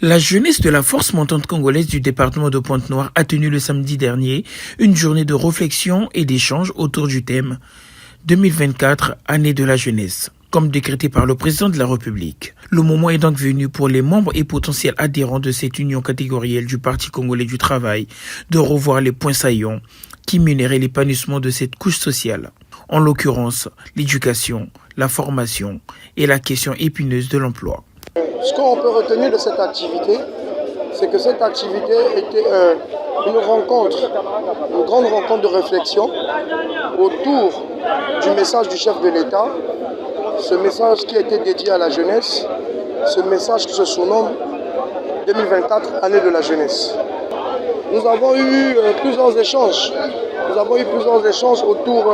La jeunesse de la force montante congolaise du département de Pointe-Noire a tenu le samedi dernier une journée de réflexion et d'échange autour du thème 2024, année de la jeunesse, comme décrété par le président de la République. Le moment est donc venu pour les membres et potentiels adhérents de cette union catégorielle du Parti congolais du travail de revoir les points saillants qui mineraient l'épanouissement de cette couche sociale. En l'occurrence, l'éducation, la formation et la question épineuse de l'emploi. Ce qu'on peut retenir de cette activité, c'est que cette activité était une grande rencontre de réflexion autour du message du chef de l'État, ce message qui a été dédié à la jeunesse, ce message qui se surnomme 2024, année de la jeunesse. Nous avons eu plusieurs échanges. Autour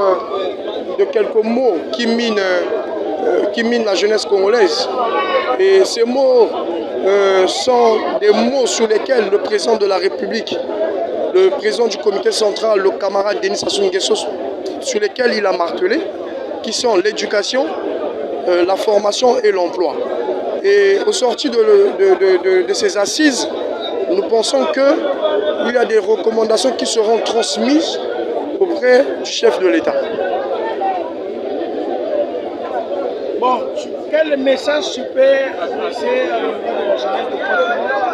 de quelques mots qui minent la jeunesse congolaise. Et ces mots sont des mots sur lesquels le président de la République, le président du comité central, le camarade Denis Sassou Nguesso, sur lesquels il a martelé, qui sont l'éducation, la formation et l'emploi. Et au sorti de ces assises, nous pensons qu'il y a des recommandations qui seront transmises auprès du chef de l'État. Bon, quel message tu peux adresser à la jeunesse de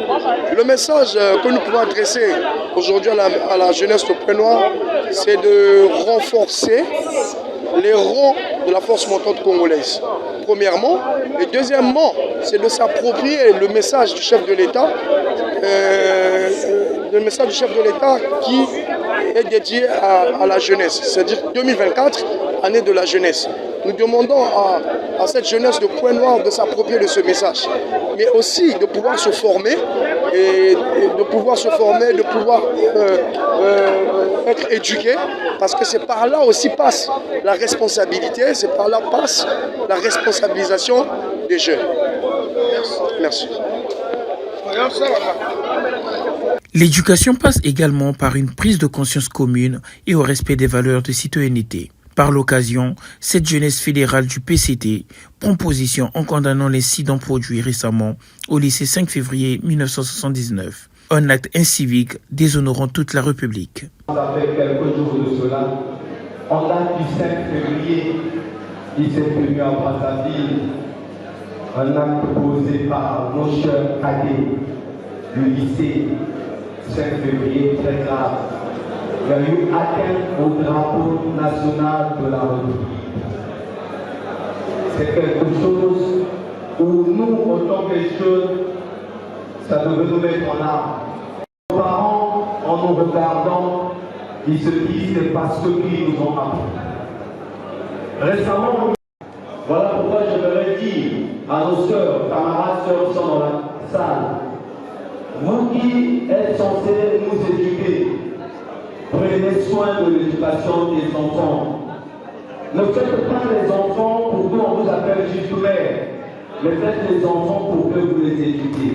Pointe-Noire? Le message que nous pouvons adresser aujourd'hui à la jeunesse de Pointe-Noire, c'est de renforcer les rangs de la force montante congolaise, premièrement. Et deuxièmement, c'est de s'approprier le message du chef de l'État, qui est dédié à la jeunesse, c'est-à-dire 2024, année de la jeunesse. Nous demandons à cette jeunesse de Pointe-Noire de s'approprier de ce message, mais aussi de pouvoir se former, de pouvoir être éduqué, parce que c'est par là aussi passe la responsabilité, c'est par là passe la responsabilisation des jeunes. Merci. L'éducation passe également par une prise de conscience commune et au respect des valeurs de citoyenneté. Par l'occasion, cette jeunesse fédérale du PCT prend position en condamnant l'incident produit récemment au lycée 5 février 1979. Un acte incivique déshonorant toute la République. Ça fait quelques jours de cela, en date du 5 février, il s'est tenu à Brazzaville un acte posé par nos chers cadets du lycée 5 février, très grave. Il y a eu atteinte au drapeau national de la République. C'est quelque chose où nous, en tant que jeunes, ça devait nous mettre en arme. Nos parents, en nous regardant, ils se disent c'est parce qu'ils nous ont appris. Récemment, voilà pourquoi je voudrais dire à nos sœurs, camarades, sœurs qui sont dans la salle, vous qui êtes censés nous éduquer, prenez soin de l'éducation des enfants. Ne faites pas les enfants pour qu'on vous appelle juste mère, mais faites les enfants pour que vous les éduquiez.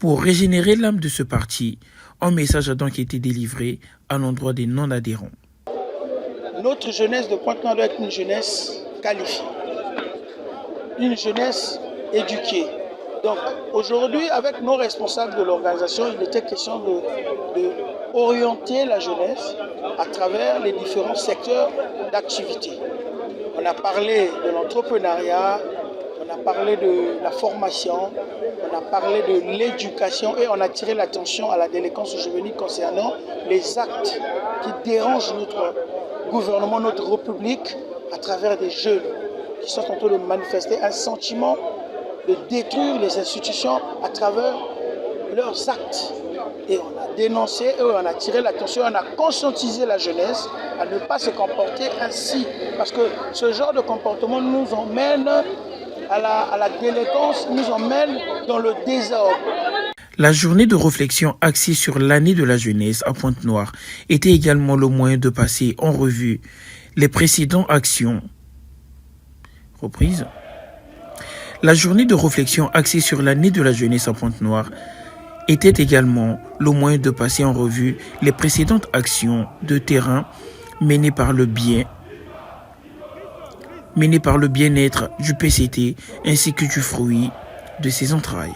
Pour régénérer l'âme de ce parti, un message a donc été délivré à l'endroit des non-adhérents. Notre jeunesse de Pointe-Noire doit être une jeunesse qualifiée, une jeunesse éduquée. Donc aujourd'hui, avec nos responsables de l'organisation, il était question de orienter la jeunesse à travers les différents secteurs d'activité. On a parlé de l'entrepreneuriat, on a parlé de la formation, on a parlé de l'éducation et on a tiré l'attention à la délinquance juvénile concernant les actes qui dérangent notre gouvernement, notre République à travers des jeunes qui sont en train de manifester un sentiment de détruire les institutions à travers leurs actes. Et on a dénoncé, et on a tiré l'attention, on a conscientisé la jeunesse à ne pas se comporter ainsi. Parce que ce genre de comportement nous emmène à la délinquance, nous emmène dans le désordre. La journée de réflexion axée sur l'année de la jeunesse à Pointe-Noire était également le moyen de passer en revue les précédentes actions. Reprise. La journée de réflexion axée sur l'année de la jeunesse à Pointe-Noire était également le moyen de passer en revue les précédentes actions de terrain menées par le biais menée par le bien-être du PCT ainsi que du fruit de ses entrailles.